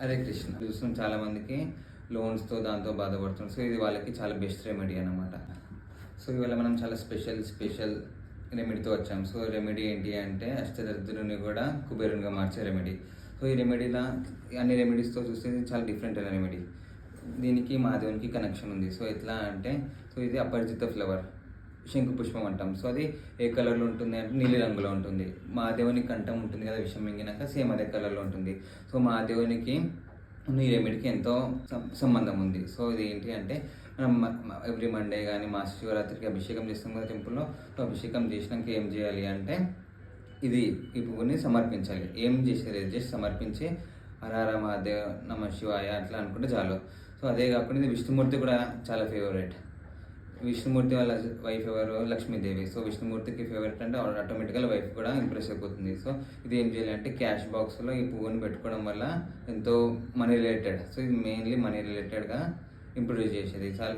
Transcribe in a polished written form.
హరే కృష్ణ. చూస్తున్నాం చాలా మందికి లోన్స్‌తో దాంతో బాధపడుతున్నారు. సో, ఇది వాళ్ళకి చాలా బెస్ట్ రెమెడీ అన్నమాట. సో, ఇవాళ మనం చాలా స్పెషల్ రెమెడీతో వచ్చాం. సో, రెమెడీ ఏంటి అంటే అష్టదరిద్రుని కూడా కుబేరునిగా మార్చే రెమెడీ. సో, ఈ రెమెడీలా అన్ని రెమెడీస్‌తో చూస్తే ఇది చాలా డిఫరెంట్ అయిన రెమెడీ. దీనికి మహాదేవునికి కనెక్షన్ ఉంది. సో, ఎట్లా అంటే ఇది అపరిచిత ఫ్లవర్, శంకు పుష్పం అంటాం. సో, అది ఏ కలర్‌లో ఉంటుంది అంటే నీలి రంగులో ఉంటుంది. మహాదేవుని కంఠం ఉంటుంది కదా, విషం మింగినాక సేమ్ అదే కలర్‌లో ఉంటుంది. సో, మహాదేవునికి ఈ రెమెడీకి ఎంతో సంబంధం ఉంది. సో, ఇది ఏంటి అంటే మనం ఎవ్రీ మండే కానీ మహాశివరాత్రికి అభిషేకం చేస్తాం కదా టెంపుల్‌లో. సో, అభిషేకం చేసినాక ఏం చేయాలి అంటే ఈ పువ్వుని సమర్పించాలి. ఏం చేసేది జస్ట్ సమర్పించి హర హర మహాదేవ నమ శివాయ అట్లా అనుకుంటే చాలు. సో, అదే కాకుండా ఇది విష్ణుమూర్తి కూడా చాలా ఫేవరెట్. విష్ణుమూర్తి వాళ్ళ వైఫ్ ఎవరు? లక్ష్మీదేవి. సో, విష్ణుమూర్తికి ఫేవరెట్ అంటే ఆటోమేటిక్గా వైఫ్ కూడా ఇంప్రెస్ అయిపోతుంది. సో, ఇది ఏం చేయాలంటే క్యాష్ బాక్స్లో ఈ పువ్వుని పెట్టుకోవడం వల్ల ఎంతో మనీ రిలేటెడ్. సో, ఇది మెయిన్లీ మనీ రిలేటెడ్గా ఇంప్రూవ్ చేసేది చాలా.